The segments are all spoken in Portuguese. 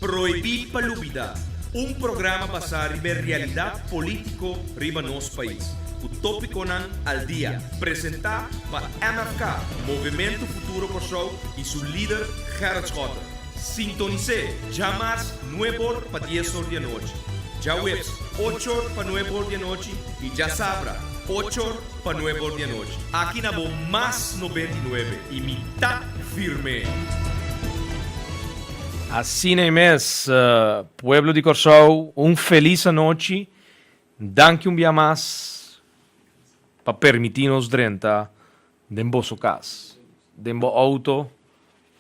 Proibir Palubida, um programa basado na realidade político riba nosso país. O tópico nan al dia, apresentado por MFK, Movimento Futuro Kosovo e seu líder Gerrit Schotten. Sintonize, jamais 9 para 10 horas da noite. Já webs 8 para 9 horas da noite e já sabra 8 para 9 horas da noite. Aqui na Bo Mais 99 e mitad firme. Assim é mesmo, pueblo de Kosovo, feliz noite. Danke dia mais para permitir-nos entrar em vosso casa, em vosso auto,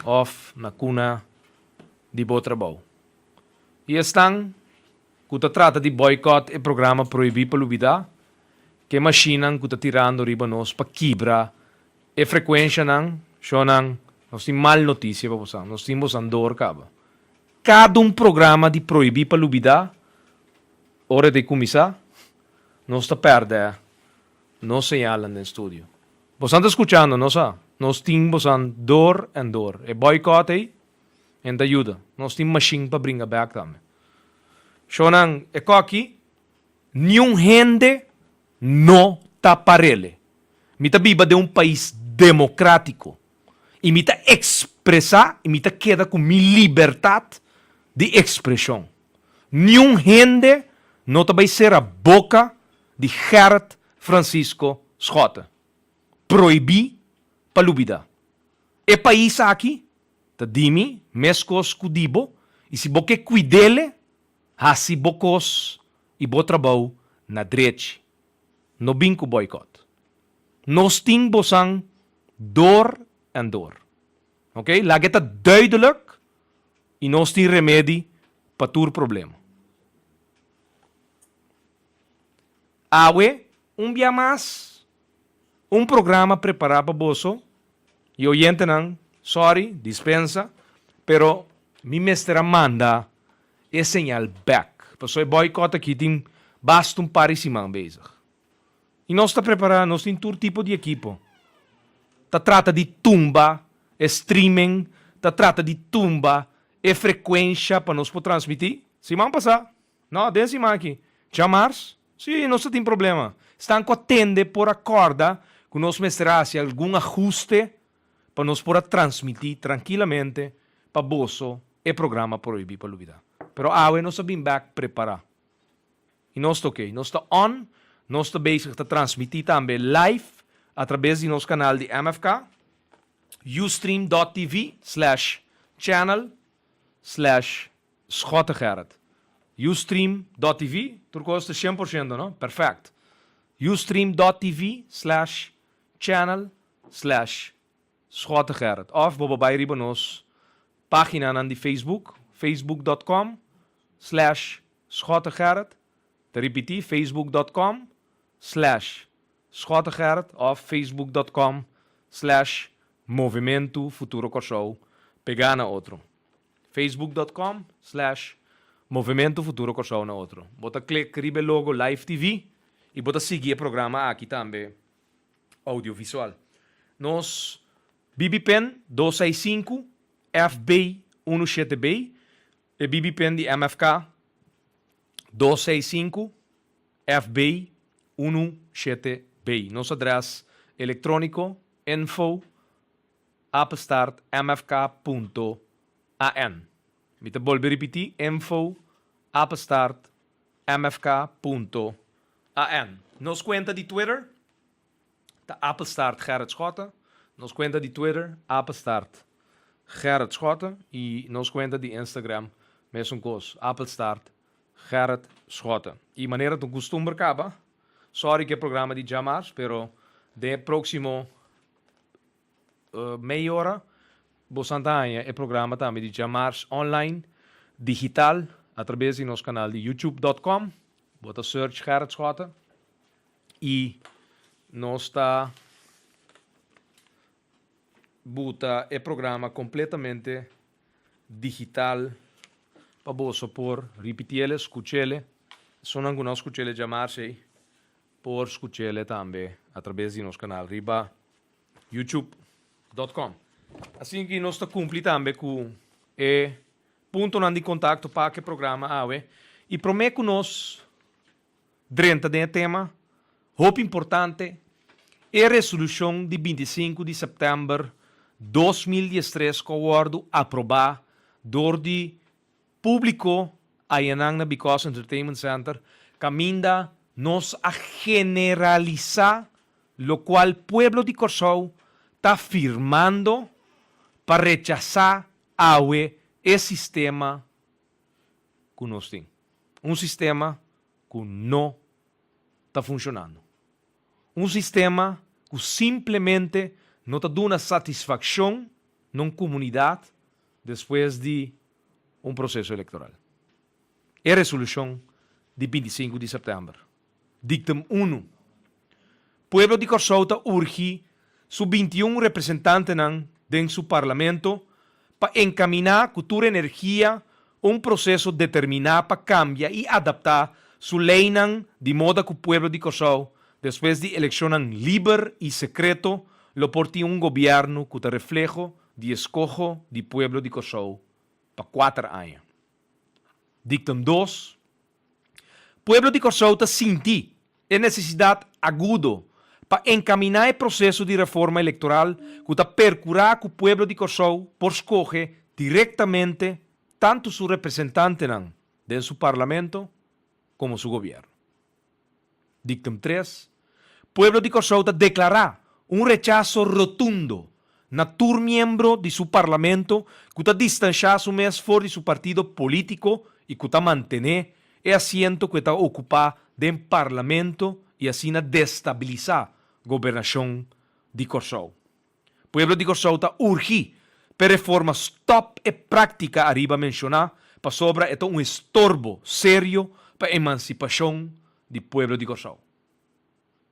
ou na cuna de vosso trabalho. E estão, que trata de boicot e programa proibir palubida, que machina que está tirando riba nós para quebrar e frequência não, nós temos mal notícia para vocês, nós temos andor caba. Cada programa de proibir palubida, hora de começar, nós está perdendo, nós señalan no estúdio. Vocês estão escutando, nós temos dor e dor. E boicot aí, e ajuda. Nós temos machine para brincar back também. Shonan, e aqui, nenhum gente não está parele. Mita viva de país democrático. E mita expressar, e mita queda com minha liberdade de expressão. Nenhum gente não vai ser a boca de Gerrit Francisco Schotten. Proibir palubida. E país aqui, ta dimi, mescos cudibo, e se boque cuidele, hasi bocos e bo trabalho na direita. No binco boicot. Nós temos dor en dor. Ok? Laat het duidelijk e nós temos remédio para todo problema. Awe, dia mais, programa preparado para você. E oyente não, sorry, dispensa, pero mi mestra manda e señal back. Porque o boicot aqui tem basta parisimão bezig. E nós está preparado, nós temos todo tipo de equipo. Trata de tumba, streaming, trata de tumba, e frequência para nós poder transmitir. Se vamos passar, não, desse aqui. Chamars, sim, não tem problema. Estão com atende por acorda que nós mestrará algum ajuste para nós poder transmitir tranquilamente para bolso e programa proibir para olvidar. Pero awe nós estamos back preparar. E nós está ok, nós está on, nós está bezig a transmitir também live através do nosso canal de MFK, ustream.tv/channel/Schotten Gerrit. Ustream.tv, tu custa 100%, não? Perfeito. Ustream.tv/channel/Schotten Gerrit. Of bobabai riba nos página na de Facebook, facebook.com/Schotten Gerrit. Te repetir, facebook.com/Schotten Gerrit of facebook.com/Movimento Futuro Kosovo. Pegar na outro. facebook.com/Movimento Futuro Kosovo na outro. Bota clique ribe logo Live TV e bota seguir o programa aqui também audiovisual. Nos BBPen 265 FB 17B e BBPen de MFK 265 FB 17B. Nosso endereço eletrônico info@mfk.an. Mita volver repetir info@mfk.an. Nos conta de Twitter ta @start Gerrit Schotten. Nos conta de Twitter @start Gerrit Schotten e nos conta de Instagram mesmo coisa @start Gerrit Schotten. E maneira do costume acaba. Sorry que programa de Jamars, pero de próximo meia hora Bosantanha é programa também de Jamars online, digital, através do nosso canal de youtube.com. Bota search Gerrit Schotten. E nós está bota é programa completamente digital para você por repetir, escutar. Só não conosco escutar Jamars aí. Por escutar também através do nosso canal riba youtube.com. Assim que nós está cumprir também com punto de contato para que programa awe e prometo nós dentro do tema hope importante é a resolução de 25 de setembro de 2013 que o acordo aprovado door die público aí na Because Entertainment Center caminda nos a generalizar lo cual pueblo de Corsou está firmando para rechazar el sistema que nós temos. Sistema que não está funcionando. Sistema que simplesmente não está dando satisfação na comunidade depois de processo eleitoral. É a resolução de 25 de setembro. Dictum 1. Pueblo de Corsou urge su 21 representantes dentro su parlamento para encaminar cultura energia processo determinado para cambiar e adaptar su lei de modo que o pueblo de Corsou, depois de eleição livre e secreto, lo porte governo que te reflejo de escojo de pueblo de Corsou para 4 anos. Dictum 2. Pueblo de Corsou senti a necessidade aguda para encaminar o processo de reforma eleitoral que está percurar que o pueblo de Corsou por escolher diretamente tanto su representante de su parlamento como su governo. Dictum 3. Pueblo de Corsou declarar rechazo rotundo na tur miembro de su parlamento que está distanciado su mes fora de su partido político e que está mantener o asiento que está ocupado del parlamento e assim destabilizar governação de Corsou. Pueblo de Corsou está urgi per reforma stop e prática arriba mencionar para sobra é estorbo sério para emancipação do pueblo de Corsou.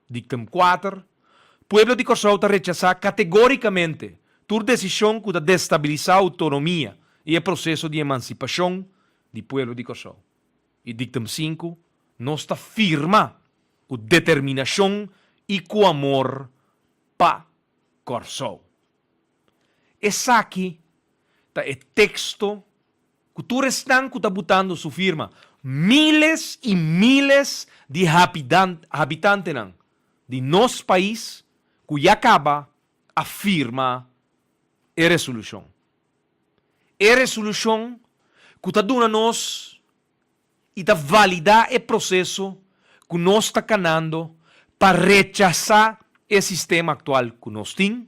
Dictum 4. Pueblo de Corsou está rechazar categoricamente toda decisão que está destabilizar a autonomia e o processo de emancipação do pueblo de Corsou. E dictum 5. Nós está firma com determinação e com amor para Corsou. Esse aqui tá o texto que tu restan que está botando sua firma. Miles e miles de habitantes de nosso país que já acaba a firma a resolução. A resolução que está dando a nós e está validar o processo que nós está canando para rechazar o sistema atual que nós temos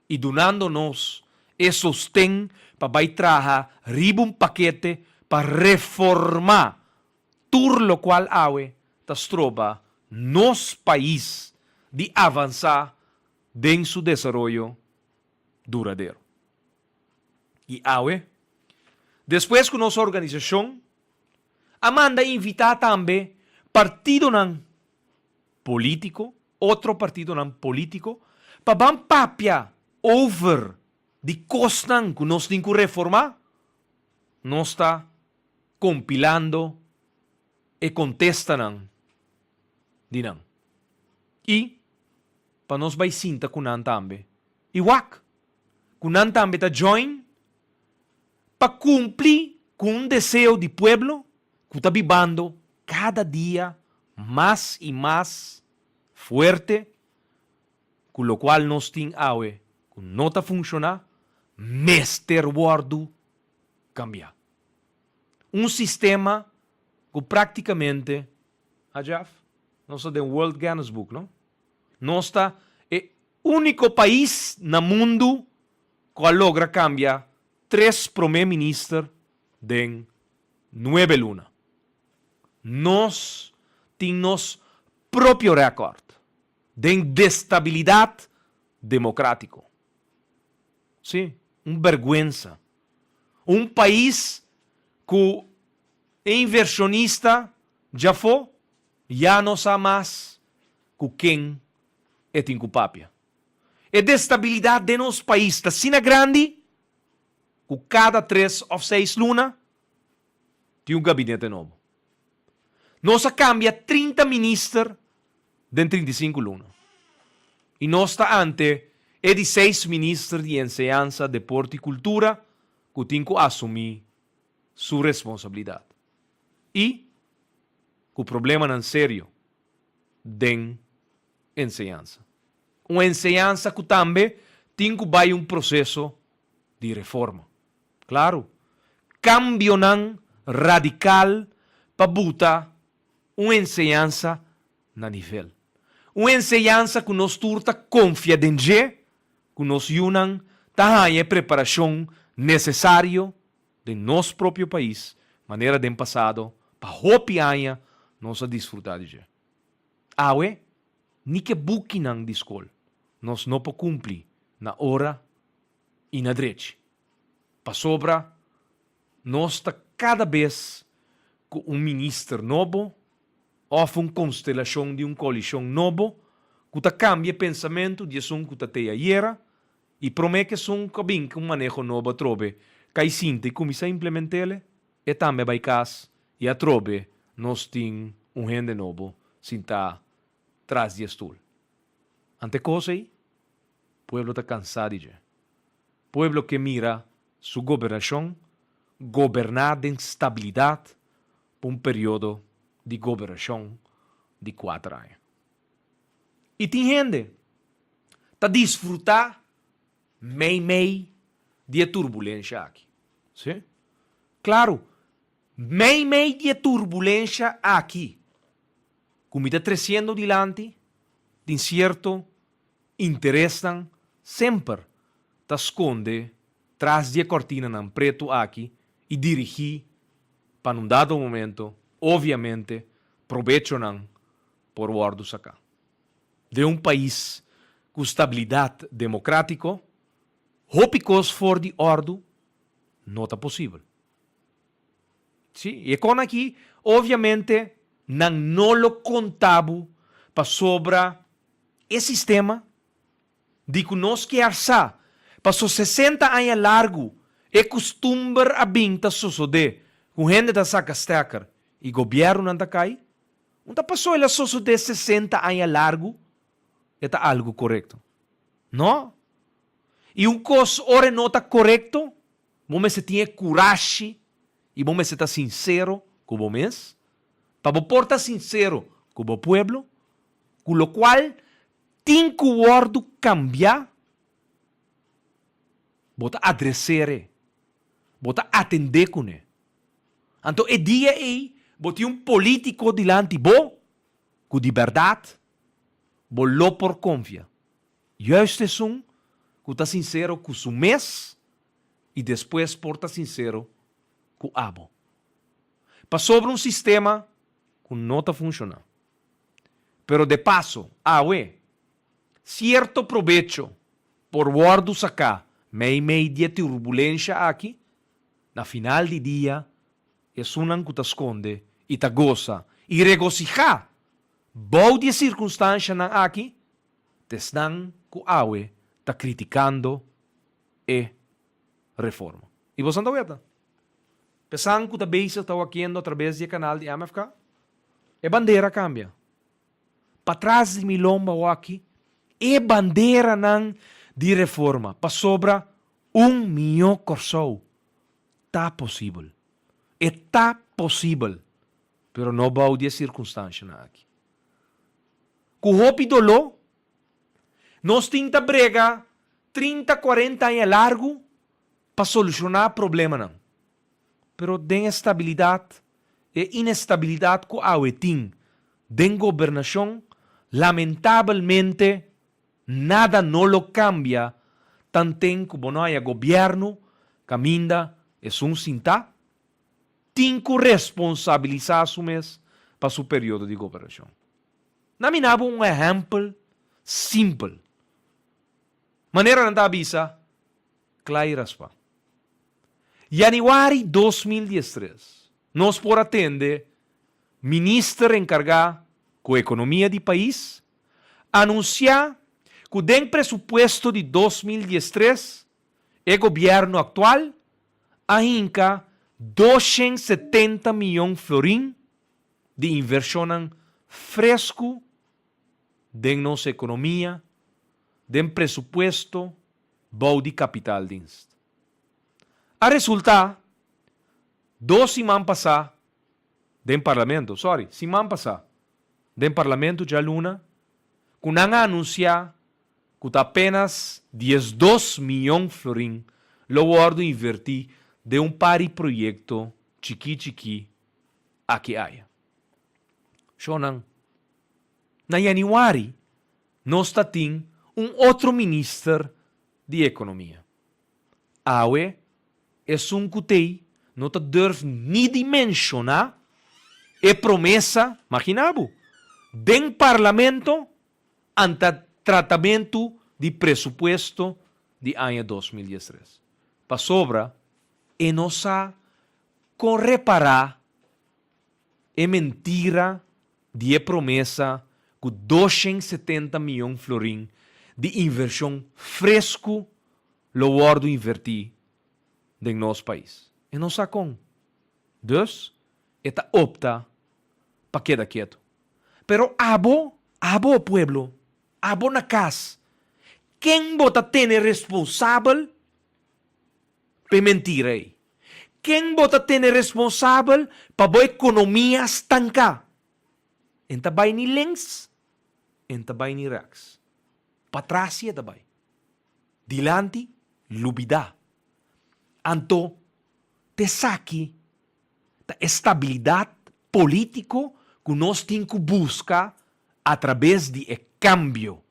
e donando-nos e sostém para vai trazer riba paquete para reformar tudo o qual está trova nos país de avançar em seu desenvolvimento duradouro. E depois que nossa organização manda invitar também partido político, outro partido político, para papia over de costas que nós temos que reformar, nós está compilando e contestando de não. E para nós vai sinta com nan também. Igual, com nan também está join para cumprir com desejo do pueblo que está vivendo cada dia mais e mais forte, com o qual nós temos que não está funcionando, Mr. Wardo cambiar. Sistema que praticamente, nós de World Guinness Book, não? Nós está o único país no mundo que logra cambiar 3 primeiro-ministros em 9 lunas. Nós temos próprio recorde de destabilidade democrática. Sim, vergüenza. País que o inversionista já foi, já não sabe mais que quem é incupável. A destabilidade de nosso país está sendo grande, que cada 3 ou 6 lunas tem gabinete novo. Nós cambia 30 ministros de 35 lunas. E nós está ante 16 ministros de enseñanza, deporte e cultura que tem que assumir sua responsabilidade. E o problema não é sério de enseñança. Uma enseñança que também tem que vai um processo de reforma. Claro, cambio não radical para botar uma enseñança na nível. Uma enseñança que nos turta confia em Deus, que nos unam a preparação necessária de nosso próprio país, maneira de passado, para hopianha nós a desfrutar de Deus. Awe, ni que buquinang de escola, nós não podemos cumprir na hora e na direita. Para sobra, nós está cada vez com um ministro novo, ou uma constelação de uma coalição nova, que cambia pensamento de um que tem ayer e promete que um cabin com um manejo novo trobe, que sinta e começa a implementar, e também vai cas e a trobe nós tem um gente novo sinta tras de estul. Ante coisa aí, o pueblo está cansado de pueblo que mira sua governação governar em estabilidade por um período de governação de 4 anos. E tem gente que desfrutar meio de turbulência aqui. Sim? Claro, meio de turbulência aqui. Como está crescendo adiante, tem certo interesse sempre está esconde tras de cortina em preto aqui e dirigir para um dado momento, obviamente, proveito não por ordos acá. De um país com estabilidade democrática, hopicos for de ordo, não é possível. Sim, e com aqui, obviamente, não lo contabo para sobra esse sistema de que nós queremos passou 60 anos largo e costumbre a binta suceder com gente da saca stecker e governo não cai, não passou ele suceder 60 anos largo, é algo correto. Não? E um coisa ora não está correto, você tem coragem e você está sincero com você, para portar sincero com o pueblo, com o qual tem que o ordo cambiar, bota adressar, bota atender com ele. Então, é dia aí, bota um político dilante bo, com de verdade, bo lo por confia. Juist é um que está sincero com o mês e depois porta sincero com o abo. Para sobre um sistema que não está funcionando. Pero de passo, certo provecho por guardos acá, meio de turbulência aqui, na final de dia, é um que te esconde e te goza e regocijar. Boa de circunstância aqui, te estão com awe, te criticando e reforma. E você não está? Pensando que também se está aqui através do canal de MFK, a bandeira cambia. Para trás de Milomba aqui, é bandeira de reforma. Para sobra 1 milhão Corsou. Está possível. Está possível. Pero não vai de circunstância aqui. Com o dolor, nós temos que bregar 30, 40 anos largo para solucionar o problema. Não. Pero tem estabilidade e inestabilidade que a tem de governação, lamentavelmente, nada não lo cambia, tanto como não há governo, caminha é um sinta, tem que responsabilizar-se para seu período de governação. Na minha um exemplo simples. Maneira de avisa, claras pa. Januário 2013, nós por atender, ministro encarregado com a economia do país, anunciar que o presupuesto de 2013, o governo atual, arranca 270 milhões de florim de inversão fresco de nossa economia, de presupuesto bom de capital. A resultar, 2 semanas passar den parlamento, semana passar den parlamento já luna, que não anunciar que apenas 12 milhões de florim lo guardo invertir de pari projeto chiqui aqui haya. Shonan, na januari, nós temos outro ministro de economia. Awe é cutei, não te durf nem de mencionar e promessa, imaginabo, den parlamento ante tratamento de presupuesto de ano 2013. Para sobra, e nossa com reparar e mentira de promessa com 270 milhões de florim de inversão fresco lo guardo invertir em nosso país. E não sa com. Dus, eta opta para quedar quieto. Pero abo pueblo, abo na casa, quem bota ter responsável para mentir aí? Quem bota ter responsável para boa economia estancar? Enta vai ni links, enta vai ni rax. Patracia também. Dilante, lubida. Anto, te saki, da estabilidade político que nós temos que buscar através de cambio,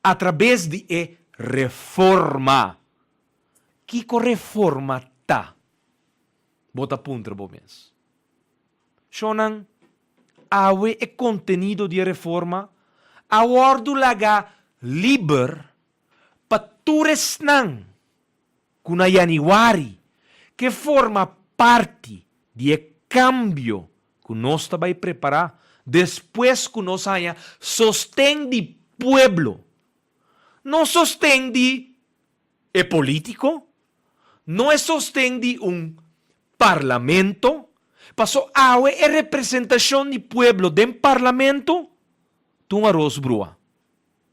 através de reforma. Que reforma tá? Bota punta bo mês. Shonan, awe contenido de reforma, awardo laga liber patures nang kuna januari que forma parte de cambio que nós vai preparar depois que nós haya sostén de pueblo. Não sostén de político, não é sostén de parlamento, passou a representação de pueblo de parlamento, tu arroz brua.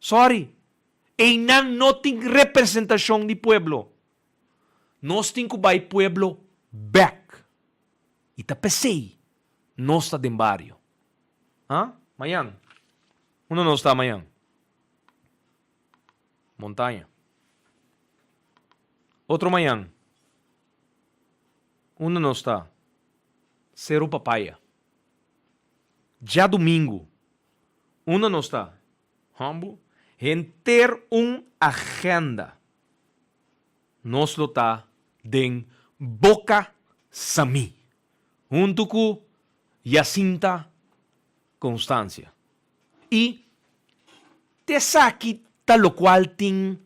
Sorry, e não tem representação de pueblo. Nós temos que vai pueblo back. E tá pensei, nós está em barrio. Amanhã. Onde nós está amanhã? Montanha. Outro amanhã. Onde nós está? Cerro Papaya. Já domingo. Onde nós está? Hamburgo. Em ter agenda. Nós lo está den Boca Sami. Junto com Jacinta Constância. E te saque tal qual tem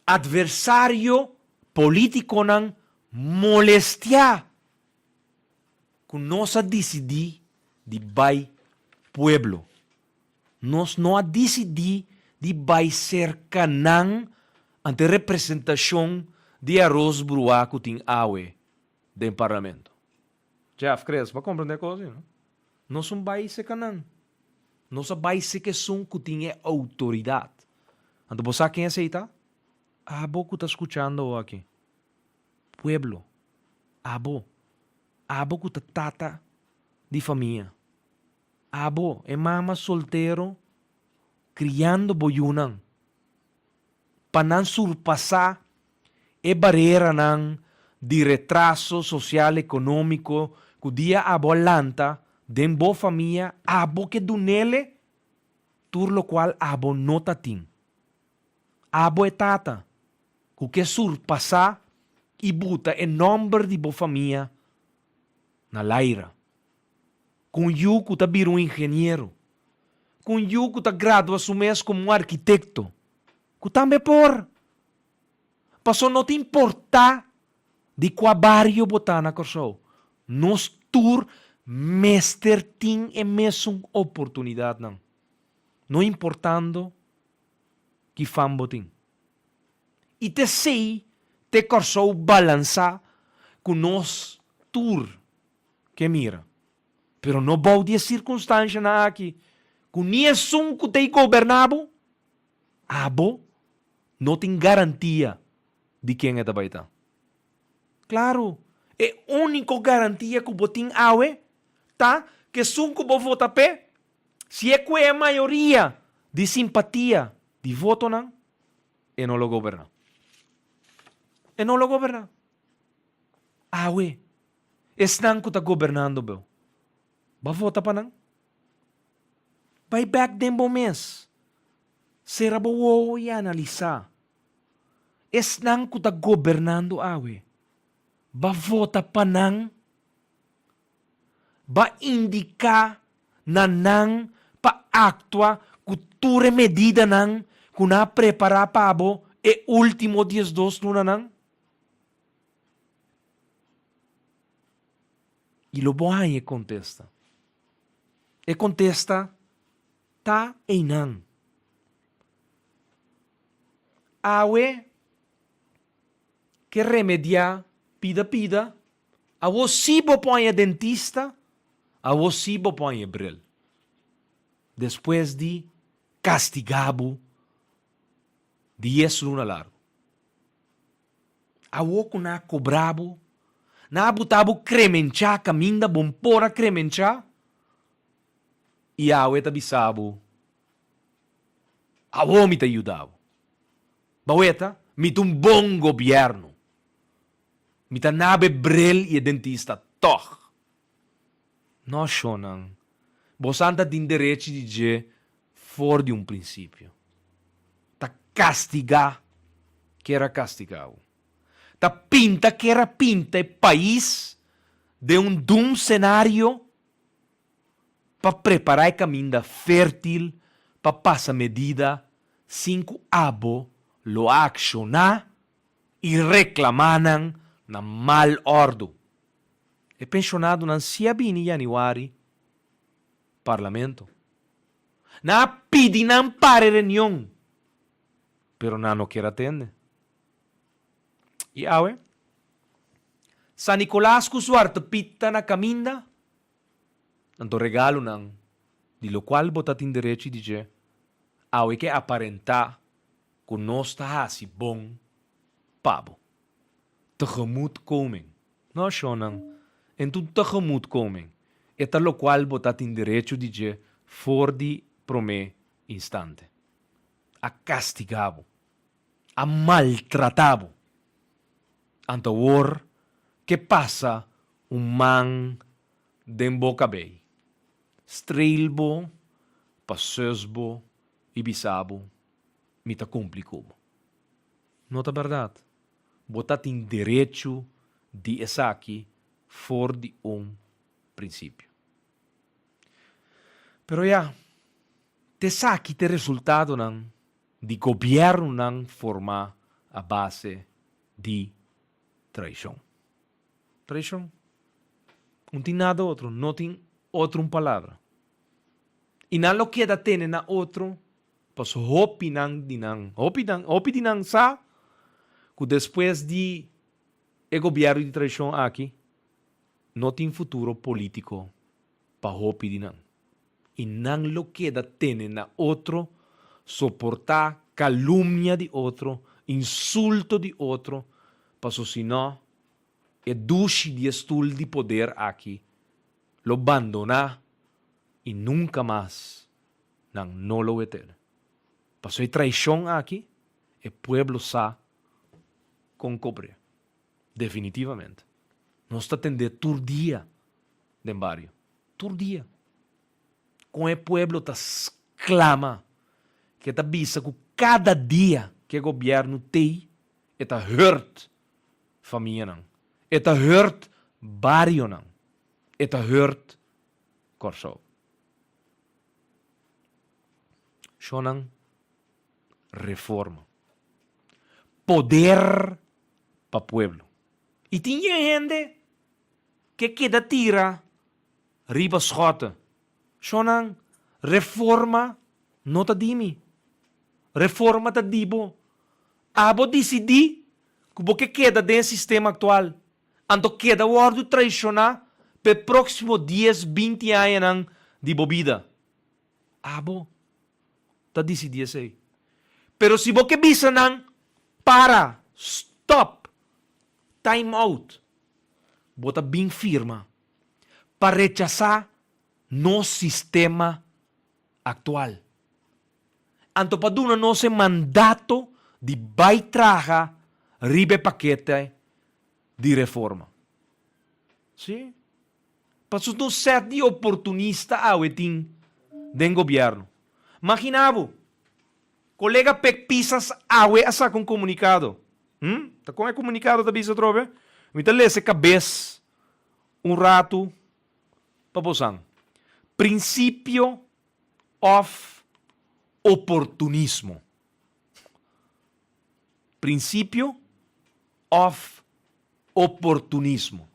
adversário político não molestia que nós a decidir de vai pueblo. Nós não a decidir de vai ser canã ante representação de arroz bruá que tem awe do parlamento. Jeff, crees, vai compreender coisa, não? Nós não vai ser canã. Nós vai ser que são que tem autoridade. Ante você quem aceita? Abo que está escutando aqui. Pueblo. Abo. Abo que está tata de família. Abo é mama solteiro criando boyunang. Para não surpassar a barreira de retraso social econômico que o dia abo lanta de boa família, abo que do nele, tur lo qual abo nota tin. Abo é tata, que surpassar e buta em nome de boa família na laira. Com you que tá vir engenheiro. Com you que tá gradua mês como arquiteto. Que também por. Passou não te importar de qual barrio botar na Corsou. Nos tur mester tin e mesmo oportunidade não. Não importando que fam botin. E te sei, te Corsou balançar com nos tur que mira. Pero não vou de circunstância na aqui. Com nenhum que tem governado, abo não tem garantia de quem é da baita. Claro, É única garantia que o botim awe, tá? Que sunco bo vota pe, se é que é a maioria de simpatia de voto não, e não lo governa. E não lo governa. Awe, esnang ko ta governando, bel. Ba vota pa nang? By back den bo mes. Será bo e analisar. Esnang ko ta governando, awe. Ba vota pa nang? Ba indica na nang pa actua cultura medida nang kuna prepara pabo e último 10-2 luna nang? E lo boai contesta. E contesta ta e nang. Awe que remedia pida. A você põe a dentista, a você põe a bril. Depois de castigabo 10 luna largo. A woco na cobrabo, na butabo cremencha, caminda bompora cremencha, e a ueta bisabo, a wo me te ajudavo. Baueta, mit um bom governo. Mit a nabe bril e dentista, toch. Nós shonan, bosanta din direito de dizer fora de um princípio. Ta castigar que era castigado. Ta pinta que era pinta e país de um dum cenário para preparar o caminho fértil para passar medida 5 abo lo accionar e reclamaram na mal ordo. E pensionado na siabini januari parlamento. Na pidi nan pare reunião. Pero na no quer atender. E awe? San Nicolás ku suarte pita na caminda. Nanto regalo nang di lo qual botatin direito de dizer awe que aparentar que nós tá hasi bom pabo. Tegemoet koming. No shonang. En tu tegemoet koming. Eta lo qual botatin direito de dizer for di prome instante. A castigabo. A maltratabo. Anta war que passa man den boca bei. Strelbo, passesbo, ibisabo, mita complicubo. Nota verdade. Botat in direito de esaki for de princípio. Pero ya, te saki te resultado nan de governo nan forma a base de traição. Traição. Não tem nada outro, não tem outra palavra. E não lo queda ter na outro, pas hopinan dinang, hopi dinang sa, que depois de o governo de traição aqui, não tem futuro político para hopi dinang. E não lo queda ter na outro, suportar calúnia de outro, insulto de outro, passo senão e duche de estul de poder aqui, lo abandonar e nunca mais não lo eter. Passo e traição aqui, e pueblo sa com cobre. Definitivamente. Não está atender tur dia de barrio. Tur dia. Com o pueblo ta clama que ta bisa que cada dia que o governo tem, e ta hurt família não. E ta hurt barrio não. E ta hurt Corsou. Shonan reforma. Poder para pueblo. E tinha gente que queda tira riba schota. Shonan reforma não ta dimi. Reforma ta dibo. Abo decidi que queda dentro sistema atual. Anto queda o ordo traicionar pe próximo 10-20 anos de bebida. Abo ta decidi assim. Pero se você bisa nang para, stop, time out. bota bem firma para rechazar no sistema actual. Anto pa duna no se mandato de vai traga ribe paquete de reforma. Sim? Passo no set de oportunista awetin den governo. Imaginavo, colega Pec Pisas awe asa com comunicado. Tá com comunicado da bisa trobe? Mita lese cabeça rato paposang. Princípio of oportunismo. Princípio of oportunismo.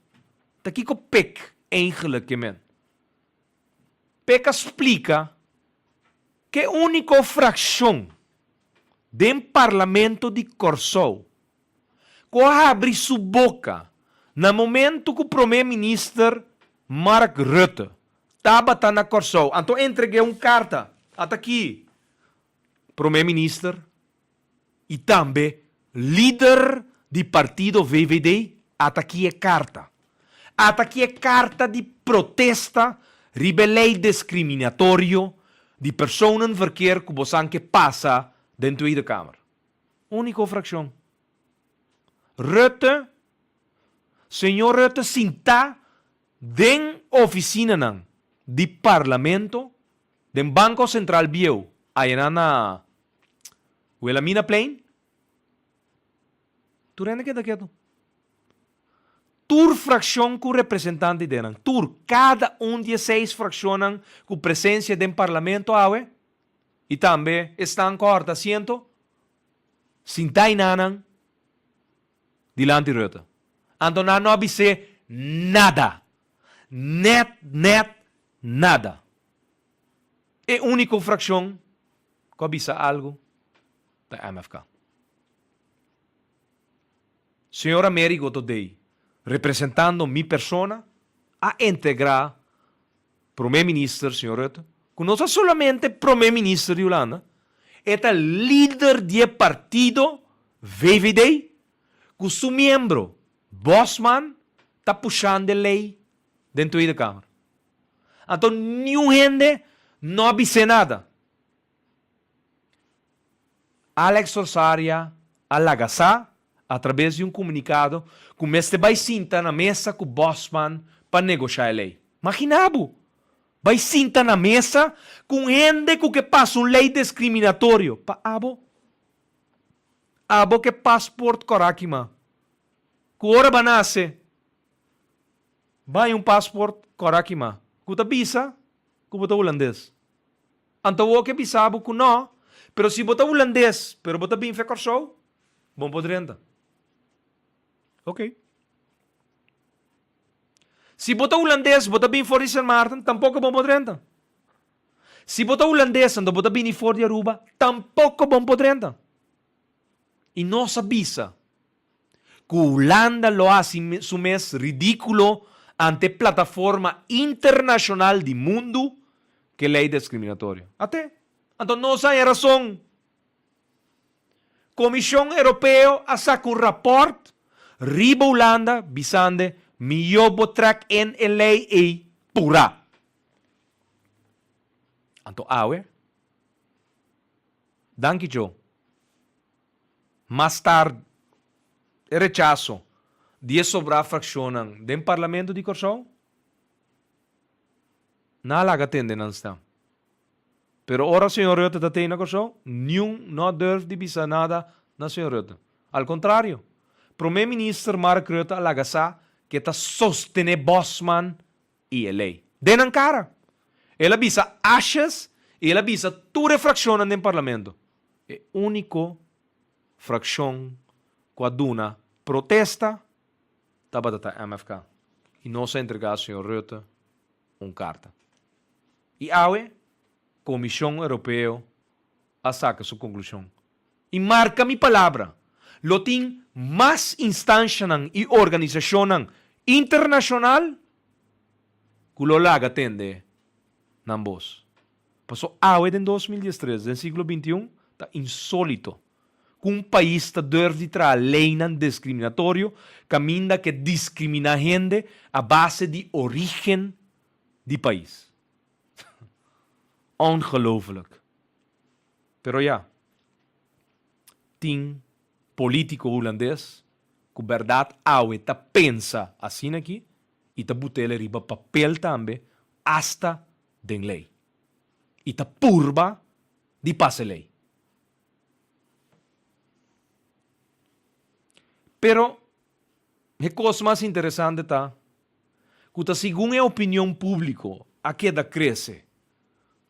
Daqui que o PEC eigenlijk, men. PEC explica que a única fração do parlamento de Corsou que abre sua boca no momento que o primeiro-ministro Mark Rutte estava na Corsou. Então entreguei uma carta até aqui, primeiro-ministro e também líder do partido VVD, até aqui é carta. Até aqui é carta de protesta, rebelei discriminatório de personen verkeer que você que passa dentro da Câmara. Única fração. Rutte, senhor Rutte, sinta den oficina nan de parlamento, den Banco Central Bio, aí na Wilhelmina Plain. Tu rende que daqui Tur fração com representante denan. Tur cada de 6 frações com presença do parlamento awe e também estão corta assento sintai nanan dilante Rutte. Então não avise nada. Net nada. É única fração que avisa algo da MFK. Senhor Américo today, representando minha persona, a integrar primeiro-ministro, senhor Rutte, que não é somente primeiro-ministro de Holanda, é o líder do partido VVD, que seu membro, Bosman, está puxando a lei dentro da Câmara. Então, nenhum gente não avisa nada. Alex Orsaria, alagaçá, através de comunicado, começa a sentar na mesa com o Bosman para negociar a lei. Imaginabo, vai sentar na mesa com gente que passa uma lei discriminatória. Pa abo que passport corakima. Que ora banase, vai passport corakima. Que visa, que bota holandês. Então o que bisabo que não, pero se bota holandês, pero bota bem fecorsou, bom podrenta. Ok. Se bota holandês, bota bem for Sint Maarten, tampouco bom podrenta. Se bota holandês, então bota bem for de Aruba, tampouco bom podrenta. E nossa bisa, que Holanda lo hace sumes ridículo ante plataforma internacional do mundo que lei discriminatória. Até. Então não hay razão. Comissão Europeia a sacar um rapport riba Holanda bisande milho botrak en lei e pura. Então awe. Danke Joe. Mais tarde, rechazo de sobrar fraccionam do parlamento de Corsou. Não laga tende não está. Pero ora senhor Rutte está tendo na Corsou, nenhum não deve de bisa nada na senhor Rutte. Al contrário, primeiro-ministro Mark Rutte alagaça que está sostener Bosman e a lei. Denan cara. Ela bisa achas e ela bisa tu refracciona no parlamento. É único fração que aduna protesta tabata MFK. E não se entregar ao senhor Rutte uma carta. E awe, Comissão Europeia a saca sua conclusão. E marca minha palavra. Lo tem mais instância e organização internacional que lo laga tende nan vos. Passou awe em 2013, no século XXI, está insólito. que um país está deve trazer lei não discriminatório, caminha que discrimina gente a base de origem do país. Ongelooflijk. Pero ja, tem político holandês que verdade aue ta pensa assim aqui e ta botele riba papel também hasta den lei. E ta purba de passe lei. Pero, a coisa mais interessante está que, segundo a opinião pública, a queda cresce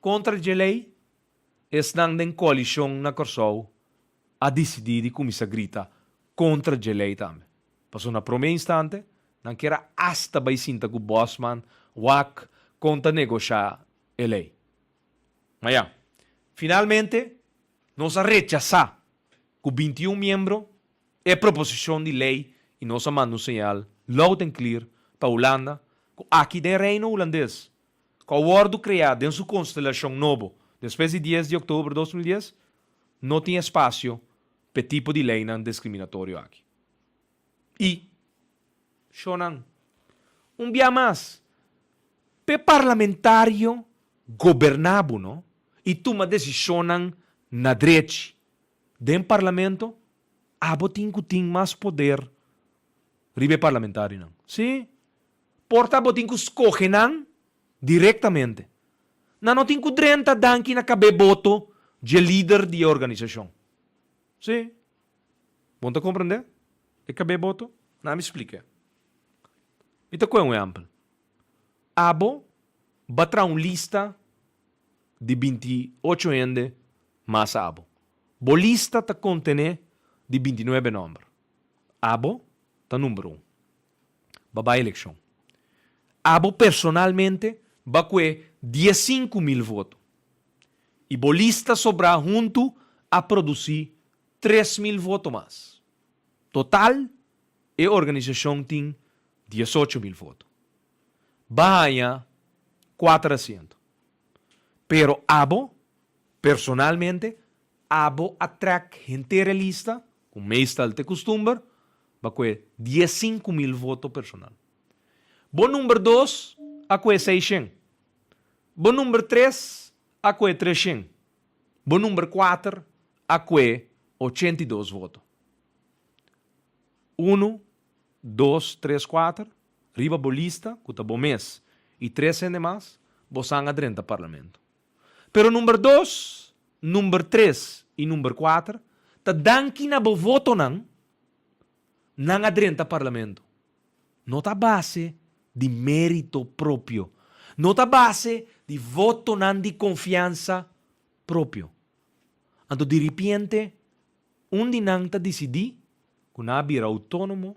contra a lei, estão em coalição na Corsou a decidir como se grita contra a lei também. Passou na primeira instante, não quer hasta vai sinta que o Bosman, WAC, conta negociar a lei. Mas já, finalmente, nós rechaçar que 21 membros é proposição de lei e nós mandamos um sinal loud and clear para a Holanda que aqui de reino holandês, com o acordo criado em sua constelação nova, depois de 10 de outubro de 2010, não tem espaço para tipo de lei não discriminatório aqui. E, Shonan, dia mais, para parlamentário governado, não? E toma decisão na direita do parlamento, abotinho tem mais poder ribe parlamentário, não? Sim. Porta abotinho escolhe não diretamente. Não tem que 30 danki na cabe voto de líder de organização. Sim. Bom te compreender? E cabe voto? Não me explica. Então, qual é um exemplo? Abo batra uma lista de 28 ende mais abo. Bo lista ta contene de 29 números. Abo tá número 1. Baba eleição. Abo personalmente va com 15.000 votos. E bolista sobra junto a produzir 3.000 votos mais. Total, a organização tem 18.000 votos. Bahia, 400. Pero Abo, personalmente, Abo atrai gente lista, com meestal de costume, va com 15.000 votos personal. Bom número 2, a com 600. Bom número 3, a com 300. Bom número 4, a com 82 votos. 1, 2, 3, 4, riba bolista, que está bom mês, e 3 demais, bosan a 30 parlamento. Pero número 2, número 3 e número 4, ta danki na bo voto nang a 30 parlamento. Não tá base de mérito próprio. Não tá base de voto nang de confiança próprio. Então, de repente, dinang ta decidi que na bira autônomo,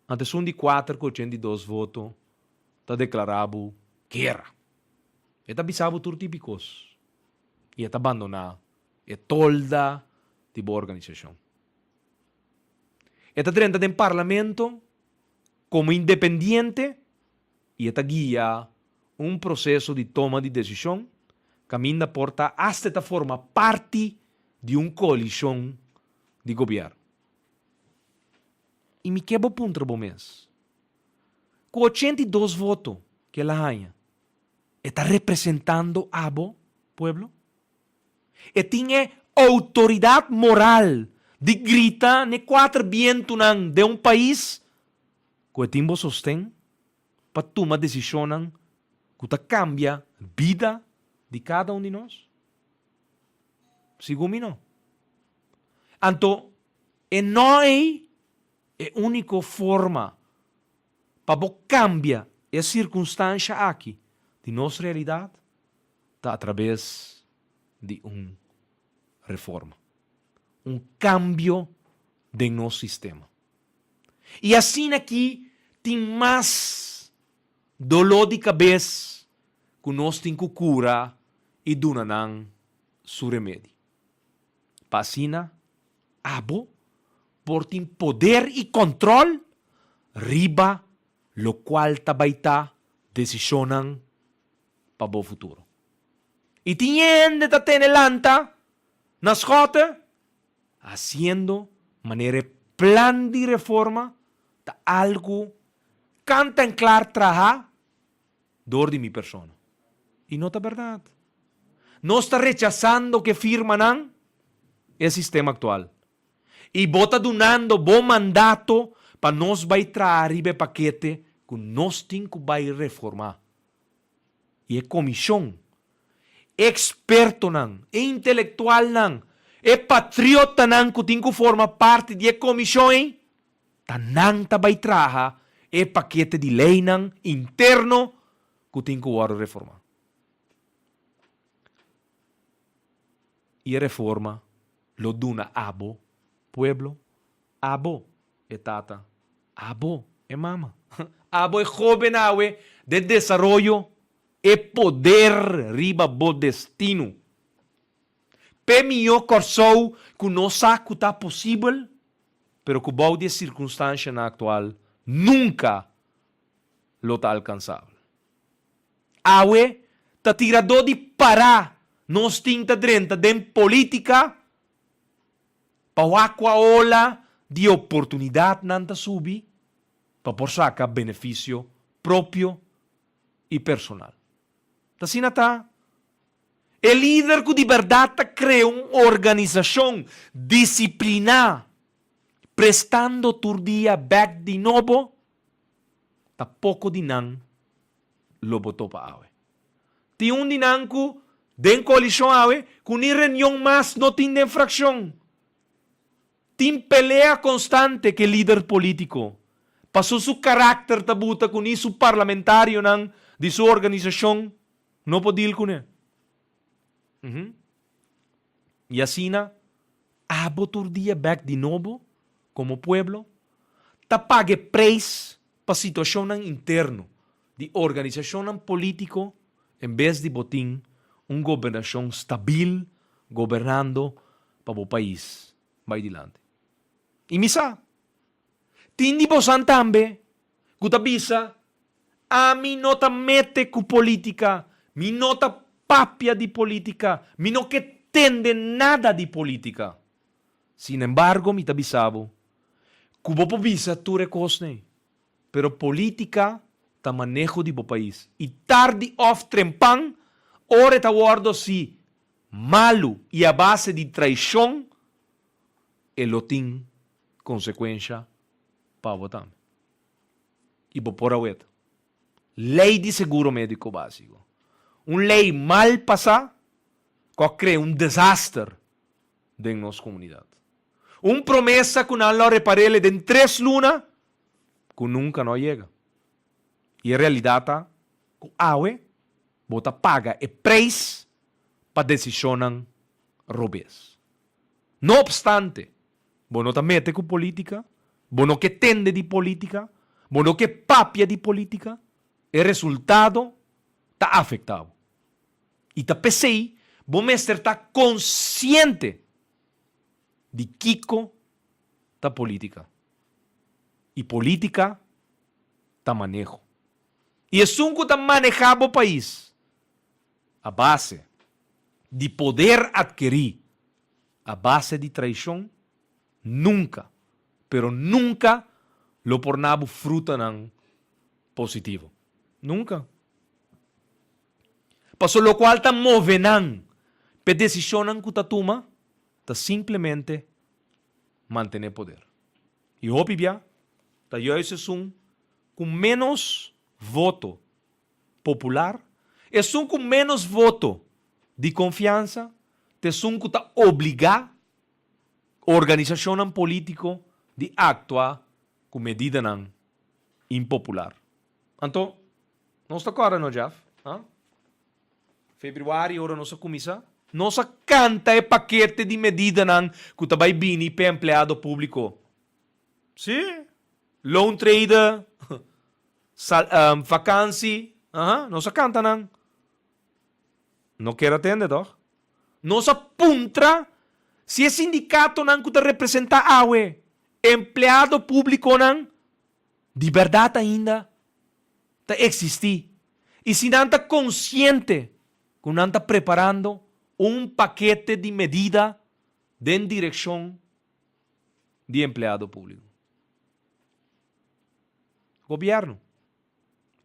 antes de 4 com 82 votos, ta declarado guerra. E ta bisabo tur típicos. E ta abandonar. E tolda de boa organização. E ta 30 de parlamento como independiente e ta guia processo de toma de decisão caminha porta hasta ta forma parte de coalição de governo. E me quebra ponto bom mês. Com 82 votos que ela ganha, está representando abo pueblo? E tinha autoridade moral de gritar ne 4 vientos de país que timbo sostém para tomar decisão que cambia a vida de cada de nós? Segundo não. Então, não é a única forma para cambiar a circunstância aqui de nossa realidade está através de reforma. Cambio de nosso sistema. E assim aqui tem mais dolor de cabeça que nós temos que curar e donar seu remédio. Passina, abo, por ter poder e controle, riba, lo qual tabaita decisionan para o futuro. E tinha de tatenelanta nas rotas, haciendo manera plan de reforma ta algo canta en clar traja dor de mi persona. Y no está verdad. No está rechazando que firman el sistema actual. Y bota donando bom mandato para nos vai traer paquete que nos tem que vai reformar. E é comissão, experto é intelectual é patriota que tem que formar parte de comissão, tá vai trazer é paquete de lei interno que tem que reformar. E a reforma lo duna abo pueblo, abo é tata, abo é mama, abo é joven awe de desarrollo e poder riba bo destino. Pe mio corsou que não sabe que está possível, pero que o de circunstância na actual nunca lo está alcançável. Awe ta tirador de parar nos tinta drenta de política para a ola de oportunidade nanta subi para por sacar benefício próprio e personal. Assim está. O líder que de verdade cria uma organização disciplinada, prestando todo dia back de novo, tá pouco de nan lo botou para awe. Tem de nan que den coalição awe, que ni reunião mais não tem infração. Tem pelea constante que líder político. Passou seu caráter tabuta com isso parlamentário de sua organização, não pode ir com ele. E assim, a botar dia back de novo, como pueblo, ta pague preço para a situação interna de organização política, em vez de botar uma governação stabil, governando para o país. Vai adiante. E misa, tindi posan tambe, kuta bisa, a mi nota mete ku politica, mi nota papia di politica, mi no que tende nada di politica. Sin embargo, mi tabisabo, kubo po bisa tu recosne, pero politica ta manejo di bo país. E tarde of trempang, ore ta guardo si malu e a base di traição, elotin consequência para votar. E por awet. Lei de seguro médico básico. Lei mal passada que cria desastre em nossa comunidade. Promessa que não lo reparele de 3 lunas que nunca não chega. E a realidade é que awe bota paga e preço para decisão robes. No obstante, bono ta mete com política, bono que tende de política, bono que papia de política, o resultado está afetado. E ta pensei, bom mestre está consciente de Kiko ta política. E política ta manejo. E é um que ta manejar o país a base de poder adquirir, a base de traição, nunca, pero nunca lo pornabo fruta ng positivo. Nunca. Paso lo cual ta movenan, pe decisionan que ta toma, ta simplemente mantener poder. E opibia, ta yo ese com menos voto popular, es com menos voto de confiança, te que ta obligar organização político de actuar com medida impopular. Então, não está claro, não, Jeff? Februário, ora nossa comissão, nossa canta paquete de medida que está vai bini para empregado público. Sim. Loan trader, vacancy, nossa canta não quer atender, doch? Nossa puntra, se é sindicato que te representa awe, empregado público de verdade ainda te existir. E se não está consciente que não está preparando paquete de medida de direção de empleado público. Governo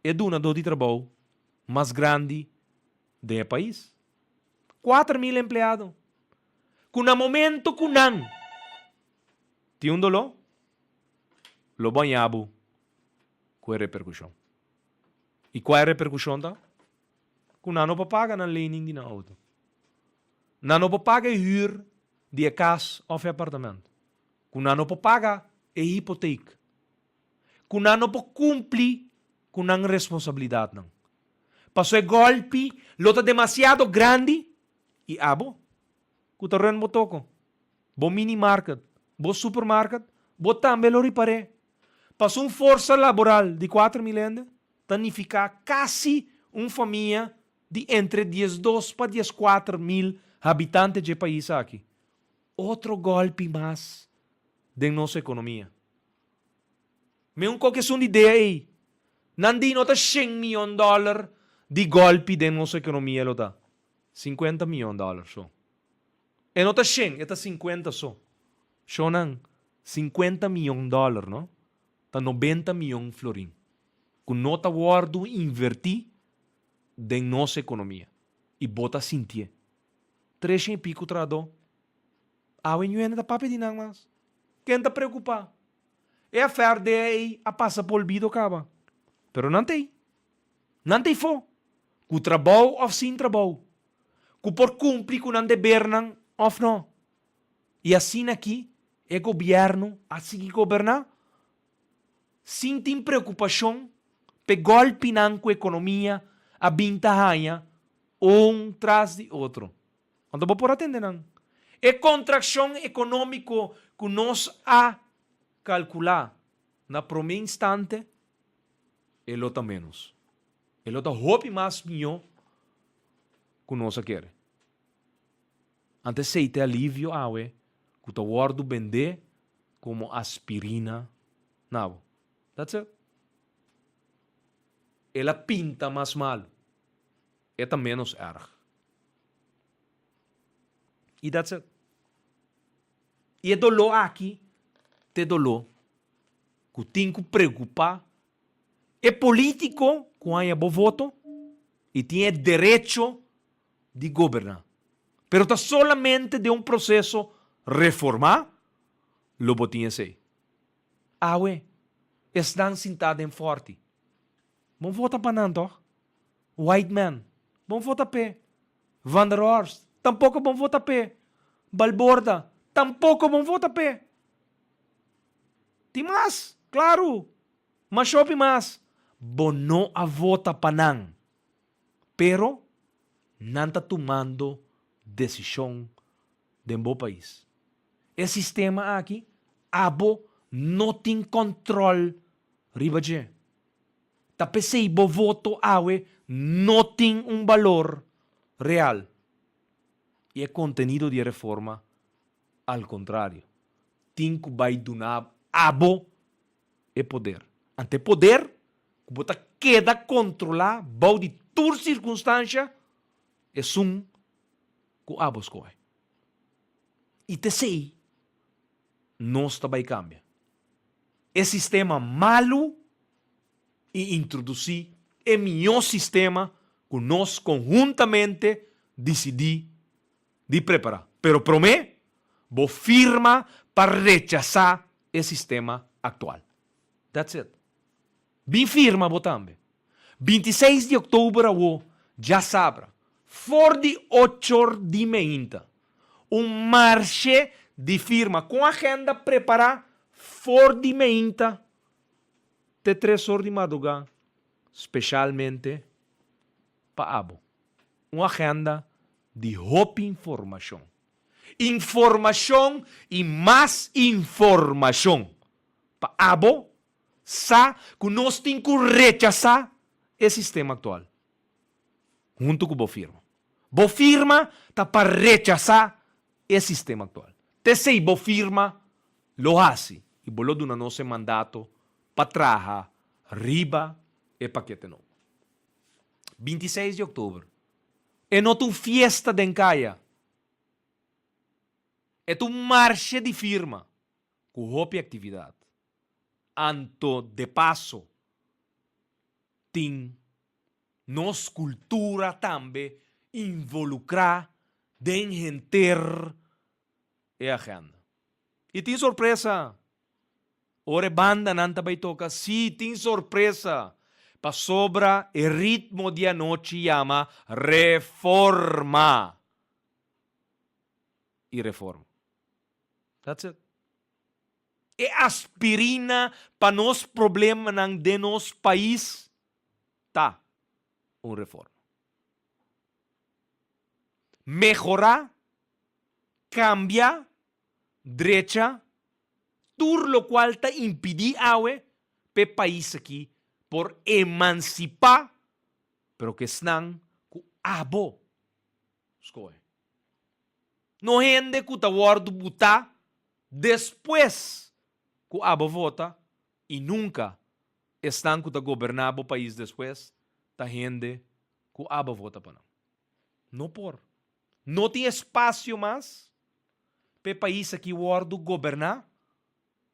é donador de trabalho mais grande do país. 4.000 empregados. Com no momento que não tem um dolor, lo banhabo com a repercussão. E qual é a repercussão? Tá? Que não para pagar na lening de auto. Não para pagar huur de casa ou apartamento. Que não para pagar a hipoteca. Que não para cumprir com a responsabilidade. Não. Passou o golpe, lota demasiado grande e abo. Que o terreno botoco. Bo mini market, bo supermarket, bo também lo repare. Passou uma força laboral de 4.000 ende, tanificar quase uma família de entre 12 para 14.000 habitantes de país aqui. Outro golpe mais de nossa economia. Me qualquer de ideia aí. Nandi nota 100 milhões de dólares de golpe de nossa economia, lota. 50 milhões de dólares só. E nota 100, está 50 só. Só não, 50 milhões de dólares, não? Está 90 milhões de florim. Com nota guardo invertir de nossa economia. E bota sentir. 300 e pico trado. A UNN está para pedir nada mais. Quem está preocupado? É a fé de aí a passa por olvido acaba. Pero não tem. Não tem fo. Com trabalho ou sem trabalho. Com por cumprir com não dever não ou não. E assim aqui, é governo, assim que governar, sem ter preocupação, pe golpe não com a economia, a bintahanha, um tras de outro. Quando vou por atender não. É contração econômica que nós a calcular na primeiro instante, é lota menos. É lota roupa mais milhão que nós quer. Antes se te alívio awe, que o guardo vender como aspirina. Não. That's it. Ela pinta mais mal. É menos erg. E that's it. E é dolor aqui, te dolor, que tem que preocupar. É político, com a voto, e tem direito de governar. Pero está solamente de um processo reformar, lo botinha sei. Awe, estão sentados em forte. Vamos votar para não, White man, vamos votar para Van der Horst, tampouco vamos votar para Balborda, tampouco vamos votar para. Tem mais, claro, mas shopping mais. Bono a vota para não. Pero, não está tomando decisão de um bom país. O sistema aqui, abo, não tem controle riba de. Tapesei bo voto awe, não tem um valor real. E o contenido de reforma, ao contrário, tem que vai donar abo e poder. Ante poder, bota queda controlar, bom de toda circunstância, é que abo escolhe. E te sei, nós também cambia. É sistema malo e introduzir é melhor sistema que nós conjuntamente decidimos de preparar. Pero promete, vou firma para rechazar o sistema atual. That's it. Bem firma, vou também. 26 de outubro, já sabe, for de 8 de manhã, marche de firma com agenda preparada, for de manhã, de 3 horas de madrugada, especialmente para abo. Uma agenda de roupa informação. Informação e mais informação. Para abo, sa que nós temos que rechazar o sistema atual. Junto com a firma. A firma está para rechazar o sistema atual. Te sei, a firma lo hace e bolo do nosso mandato para trabalhar riba e paquete novo. 26 de outubro. É não uma fiesta de encaia. É um marcha de firma com hopi atividade. Anto de passo, tem nos cultura também involucrar den gente e agenda. E tem surpresa. Ore banda nanta vai tocar. Sim, tem surpresa. Pa sobra o ritmo de anoche chama reforma. E reforma. That's it. E aspirina para nos problemas de nos país, tá, uma reforma. Mejorar, cambiar, derecha, tudo lo qual está impedir awe pe país aqui por emancipar, pero que estão com abo. Escolhe. No gente que está guardo butar depois que abo vota e nunca estão que governar o país depois, tá gente que abo vota para não. Não por. Não tem espaço mais para o país aqui guardo governar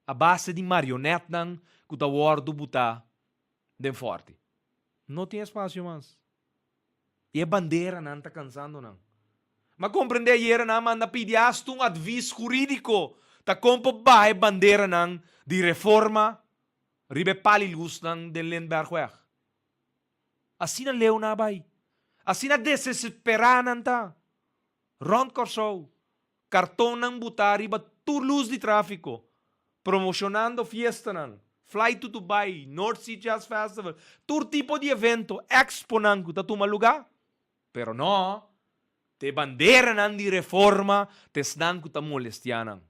a base de marionete que está guardo botar de forte. Não tem espaço mais. E a bandeira não está cansando não. Mas compreender ayer na manda pediaste um aviso jurídico ta compo ba bandeira nang de reforma ribe palilus nang de Lindbergh. Assim na leu na bay. Assim na desesperan ta. Ron Corso, cartão nang butar riba turlus de tráfico, promocionando fiesta nang, Fly to Dubai, North Sea Jazz Festival, tur tipo de evento, expo nang ta tuma lugar. Pero no, te bandeira nang de reforma, te snang ta molestianang.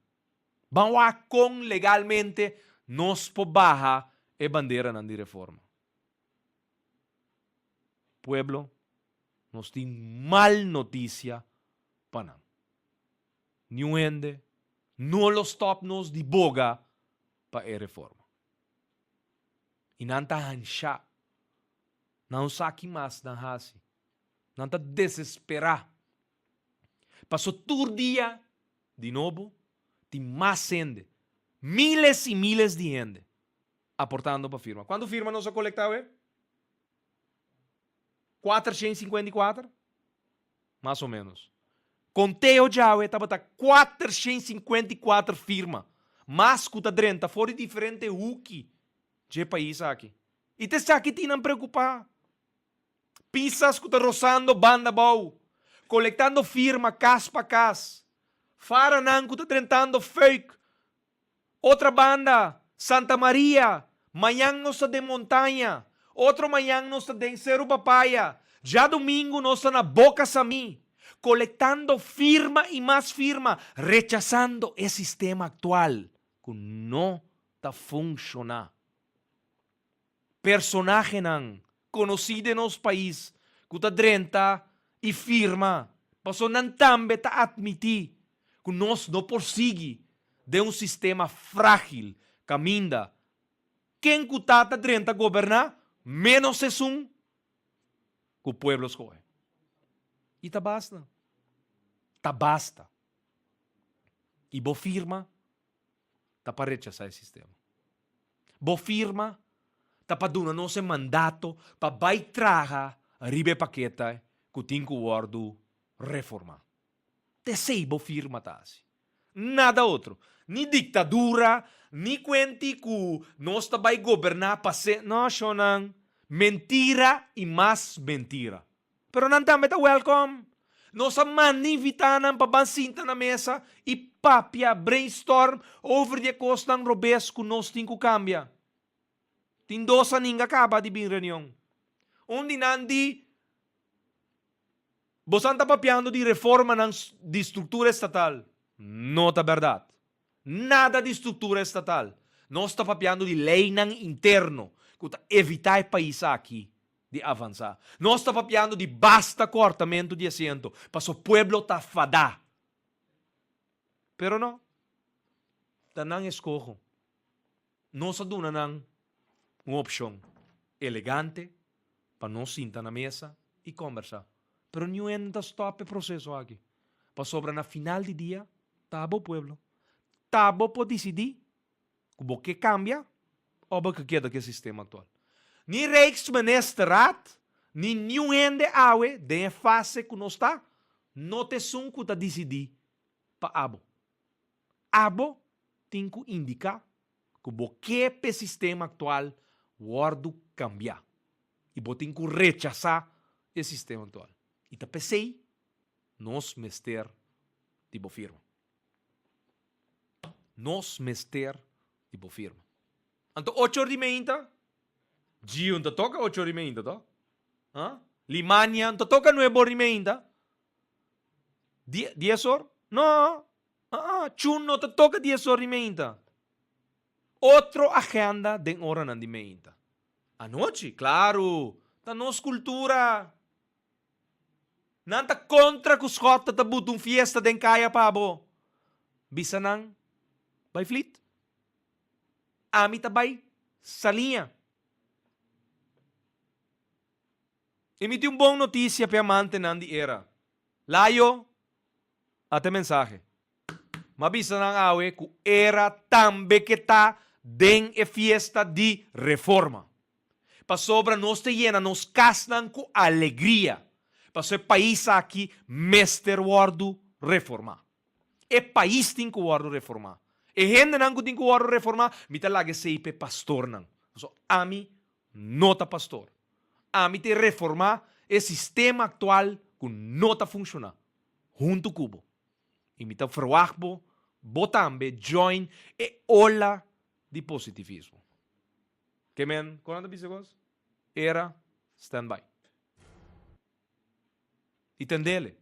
Bawa kung legalmente nos po baja e bandeira nang de reforma. Pueblo, nos tem mal notícia panang. Niuende, no los stop nos di boga pa e reforma. Inantahan siya. Nausaki mas ng hasi. Nanta desespera. Paso tur dia, de novo, tem mais gente. Miles e miles de gente aportando para firma. Quando firma nossa colecta, 454? Mais ou menos. Conteo já, estava 454 firmas. Mas que está dentro, fora diferente uki de país aqui. E te aqui tinham preocupar. Pisas que está roçando banda bau. Colectando firma, cas para cas. Faranan que está tentando fake. Outra banda, Santa Maria. Manhã nós está de montanha. Outro manhã nós está de Cerro Papaya. Já domingo nós está na Boca Sami. Colectando firma e mais firma. Rechazando o sistema actual. Que não está funcionando. Personagem não. Conhecido nos país. Que está drenta e firma. Passou não também está admitir. Que nós não prossegue de um sistema frágil. Caminda. Quem que está drenta governar? Menos es un que o pueblo escoge. E tá basta. Tá basta. E bo firma tá para rechazar o sistema. Bo firma tá para dar nosso mandato para vai traga ribe paqueta que tem que guardo reformar. Te sei bo firma tá assim. Nada outro. Ni ditadura, ni quenti que nós vai governar para ser. Não, Shonan. Mentira e mais mentira. Pero não também tá welcome. Nós manivitanan para bansinta na mesa e papia brainstorm over de costa ng robes que nós tem que cambiar. Tindosa ninga acaba de vir reunião. Onde nandi bosan tá papiando de reforma de estrutura estatal. Não tá verdade. Nada de estrutura estatal. Nós está papiando de lei ng interno que evitar o país aqui de avançar. Nós está papiando de basta cortamento de assento para o pueblo tá fadá. Pero não. Tanang escojo. Nós aduna nang uma opção elegante para nós sentar na mesa e conversar. Pero não entra stop o processo aqui. Para sobra na final de dia, tabo pueblo. Tabo po decidir Kubo que cambia, oba que queda que sistema atual. Ni Rijksministeraat, ni nenhum awe, de fase que não está, não te sun que tá decidir para abo. Abo tem que indicar que o sistema atual guardo cambiar. E tem que rechazar o sistema atual. E tá pensei, nós mester tipo firma. Nós mester tipo firma. Então, 8h30, Gio, não toca 8h30, tá? Limania, não toca 9h30. 10h? Não. Chun não toca 10h30. Outro agenda de hora não de meia. A noite, claro, da nossa cultura. Nanta contra que os rota da butong fiesta den kaya pabo. Bisa nang by fleet. Ami tabay sa linha. Emiti bom notícia para amante nan di era. Layo, ate mensaje. Mabisa nang awe ku era tambe kita den e fiesta di reforma. Pa sobra nos te llena, nos casnan ku alegria. Pa so país aqui mester wardu reforma. E país tem ku wardu reforma. E gente nang ku tem ku wardu reforma, mita lage seipe pastor nang. So ami nota pastor. Ami te reforma e sistema actual ku nota funciona. Junto kubo. E mita verwachtbo, botambe, join e ola di positivismo. Que men, quando bisegos? Era stand-by. Entendele?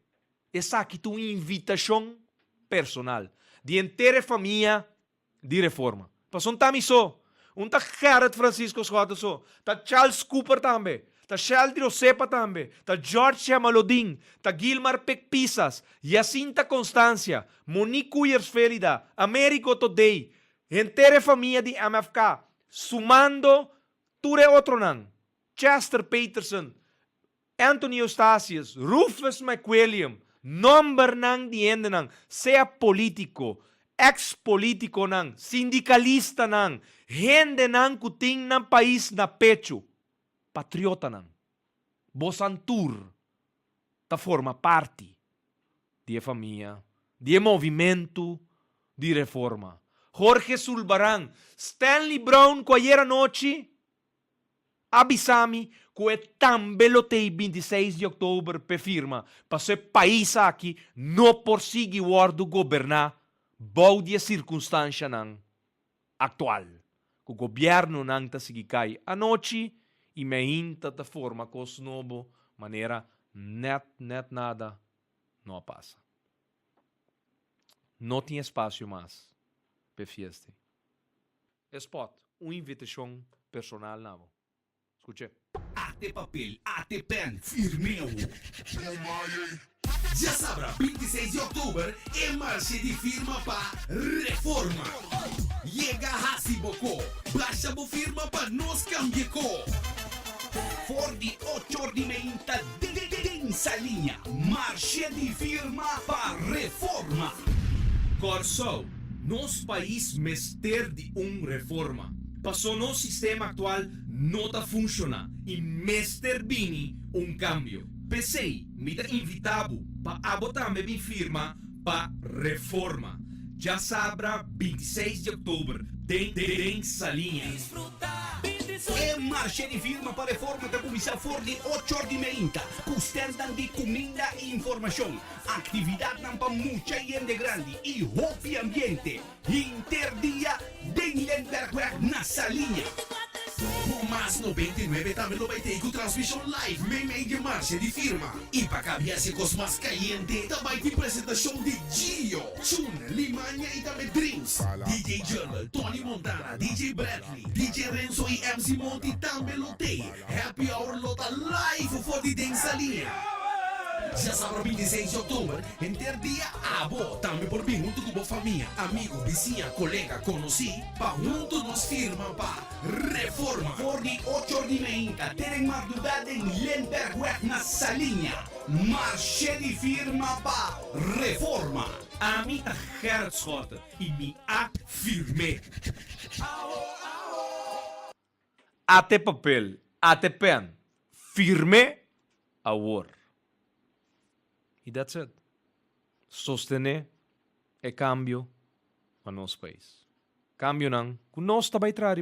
Essa aqui é uma invitação personal de inteira família de reforma. Passou um tamiso, tá Gerrit Francisco Schwartz, tá Charles Cooper também, tá Sheldon Rosepa também, tá George Chamalodin, tá Gilmar Pecpisas, Jacinta Constância, Monique Cuyersfelida, Américo Today, inteira família de MFK, sumando ture outro nan, Chester Peterson, Anthony Eustatius, Rufus McWilliam, number nang diende nang, sea político, ex-político nang, sindicalista nang, gente nang kuting ng país na pecho, patriota nang, bosantur, ta forma parte de família, de movimento de reforma. Jorge Zulbarán, Stanley Brown, ayer noche, avisami que também lotei 26 de outubro per firma para ser país aqui não prossegue guardo governar bom dia circunstância não atual. O governo não está seguindo a noite e me inta da forma que os novo maneira net nada não passa. Não tem espaço mais para festa. Spot, uma invitação personal não. Escuche. Ate papel, ate pen, firmeu. Já sabrá, 26 de outubro é marcha de firma para reforma. Llega a Sibocó, baixa a firma para nos cambiar. For de 8h30 densa linha, marcha de firma para reforma. Corsou, nosso país mester de reforma. Passou no sistema atual não está funcionando e mester bini cambio. Pensei, me dá invitado para abotar minha firma para reforma. Já sabra 26 de outubro, tem salinha. É marcha de firma para reforma da Comissão for de 8h30. Custendan de comida e informação. Atividade não para muita gente grande e hobby ambiente. Interdia de Lenberg na salinha. O Mais 99 também lo vai ter com transmissão live meio de marcha de firma. E para cabeça com os mais caliente, também tem apresentação de Gio, Chun, Limania e também Drinks. DJ Journal, Tony Montana, DJ Bradley, DJ Renzo e MC Monty também lo tem. Happy Hour lota live for the dance linha. Já sábado 26 de outubro, enter dia abo. Também por mim, junto com a família, amigo, vizinha, colega, conheci, pa junto nos firma pa Reforma. Forni 8h30, terem madrugada em Lemberg na salinha. Marche de firma pa Reforma. A mim a Herzog e me afirmei. Até papel, até pen, firme a war. E that's it. Sostener é cambio para nosso país. Cambio não, que nós também traz,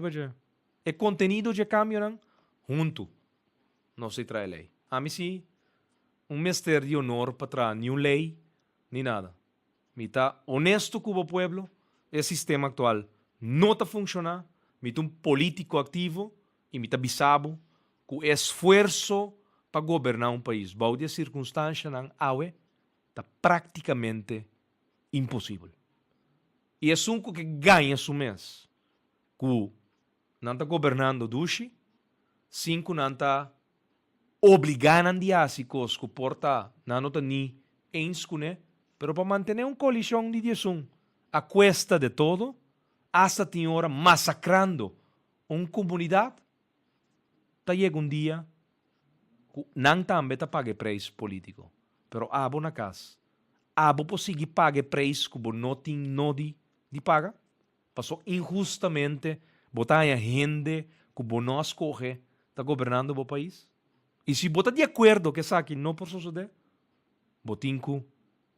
é contenido de cambio não, junto, nós se traz lei. A mim sim, mistério de honor para trás, nenhuma lei, nem nada. Me tá honesto com o povo, o sistema atual não está funcionando, me tá político ativo e me tá bisabo que o esforço para governar país, balde circunstância não awe, está praticamente impossível. E é um que ganha su mês, que não está governando dushi, cinco não está obrigando a diásicos que porta não está ni ens né, pero para manter coalição de diasum, a cuesta de todo, hasta tem hora massacrando uma comunidade, tá chega dia que não também tá pague preço político, pero abo na casa, abo conseguir pagar preço que não tem nodi de paga, passou injustamente, botar a gente que não escolhe, tá governando o país. E se botar de acordo que isso aqui não pode suceder, botem que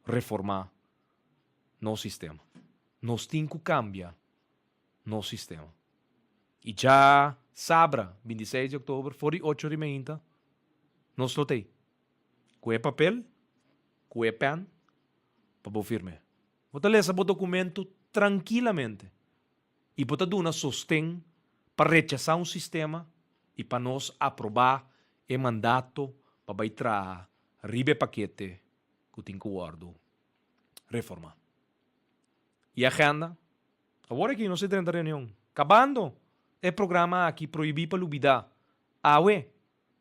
reformar no sistema. Nós temos que cambiar no sistema. E já sabra, 26 de outubro, fora 8h30, nós notei. Com é papel, com é pen, para firme. Botar ler esse documento tranquilamente. E botar dar sostém para rechazar um sistema e para nós aprovar o mandato para baitrar ribe paquete que tem que guardo reforma. E a agenda, agora aqui não se tem reunião. Acabando, é programa aqui proibir para lubida. Awe,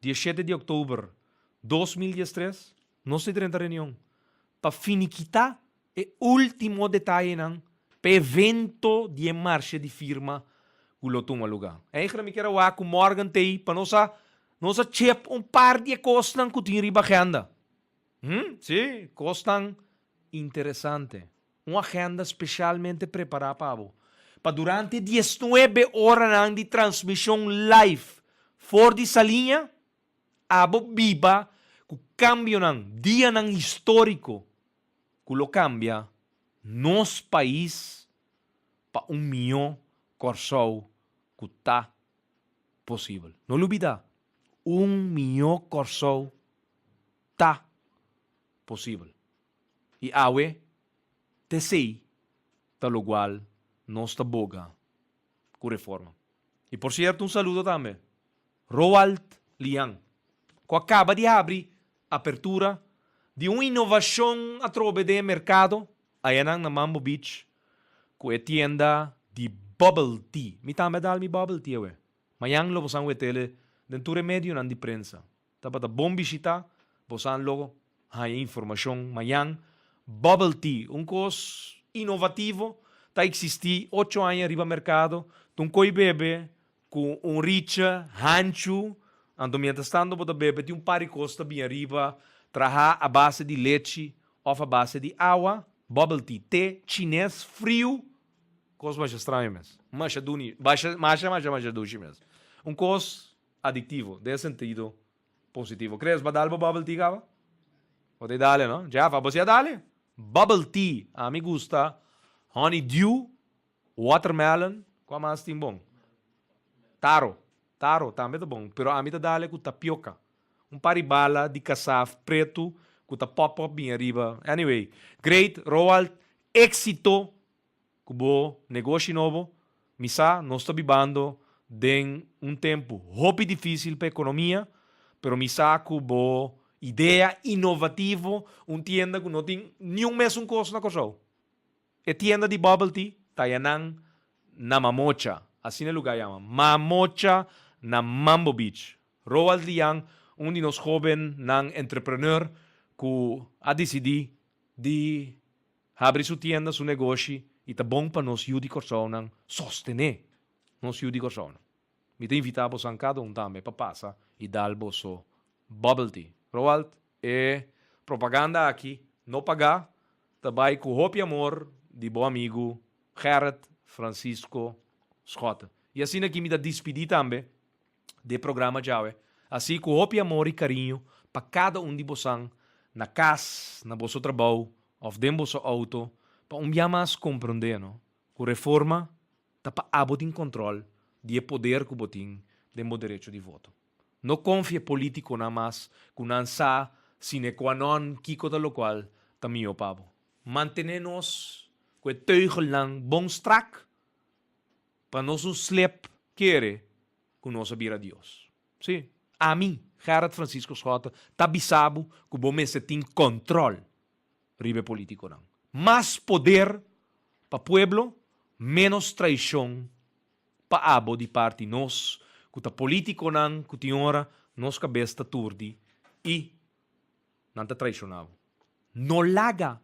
17 de outubro 2013, não se tem reunião. Para finiquitar o último detalhe não, para evento de marcha de firma que lo toma lugar. É que me quero com Morgan Tei para nós chep par de coisas que tem riba agenda. Sim, coisas interessante. Uma agenda especialmente preparada para durante 19 horas de transmissão live fora dessa linha, abo biba que cambio dia histórico que lo cambia nosso país para milhão corso que está possível. Não olvida, milhão corso está possível. E awe, te sei, tal igual, não está boga com reforma. E por certo, saludo também. Roald Liang, que acaba de abrir apertura de uma inovação a través do mercado, aí na Mambo Beach, que é tienda de bubble tea. Me também dá mi bubble tea, ué. Mayang lo bosan wetele, dentro medio nan di prensa. Tapata bom bisita, bosan logo, hay informação, mayang, bubble tea, cos inovativo, tá existi 8 anos arriba mercado, tum coi bebe, com richa, hanchu, ando mientras tanto bota bebe, tem par de costa bem arriba, traha a base de leite, ou a base de água, bubble tea, té chinês frio, coisa mais estranha mesmo. Mas dushi mesmo. Cos aditivo, de sentido positivo. Crees ba dale bubble tea gava? Pode dale, no? Já, você dale? Bubble tea, a mim gusta. Honeydew, watermelon, qual mais tem bom? Taro também tá bom. Pero a mim tá dale com tapioca. Paribala de caçaf preto, com tá pop-up bem arriba. Anyway, great, Roald, éxito, kubo, negócio novo. Misa, nós está vivendo de tempo hopi difícil para a economia, pero misa kubo ideia inovativo, tienda que não tem nenhum mês custo na coisa. É tienda de bubble tea, tayanang na Mamocha. Assim é o lugar chama. Mamocha na Mambo Beach. Roald Liang, de nos jovens, entrepreneur, que a decidir de abrir sua tienda, seu negócio, e tá bom para nós de Corsão sostener nós de Corsão. Me te invitar a cada também para passar e dar o seu bubble tea. Roald, propaganda aqui, não pagar, também com hope e amor de bom amigo Gerard Francisco Schott. E assim aqui me dá despedir também do programa Jaue. Assim com hope e amor e carinho para cada de vocês na casa, na vosso trabalho, ou dentro do vosso auto, para dia mais compreender, não? Que reforma está para abotir controle de poder que botin do direito de voto. Não confie político na mais, que não sabe sine qua non kiko da local também o pavo. Mantener-nos com o teugel lang bom strak para nós um slep querer com nossa bira Deus. Sim, a mim, Gerard Francisco Schott, tá bisabo que o bom mês tem controle ribe político não. Mais poder para pueblo, menos traição para abo de parte nós, que tá político não, que tem hora nos cabeça turdi e não está traicionado. Não laga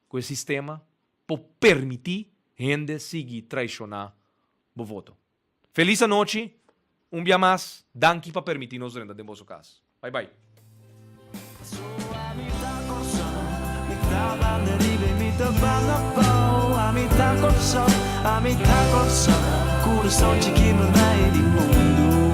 com o sistema para permitir gente seguir traicionar o voto. Feliz noite, dia mais, danke para permitir-nos renda de vosso caso. Bye bye. Amita corso, cura só de que não é de mundo.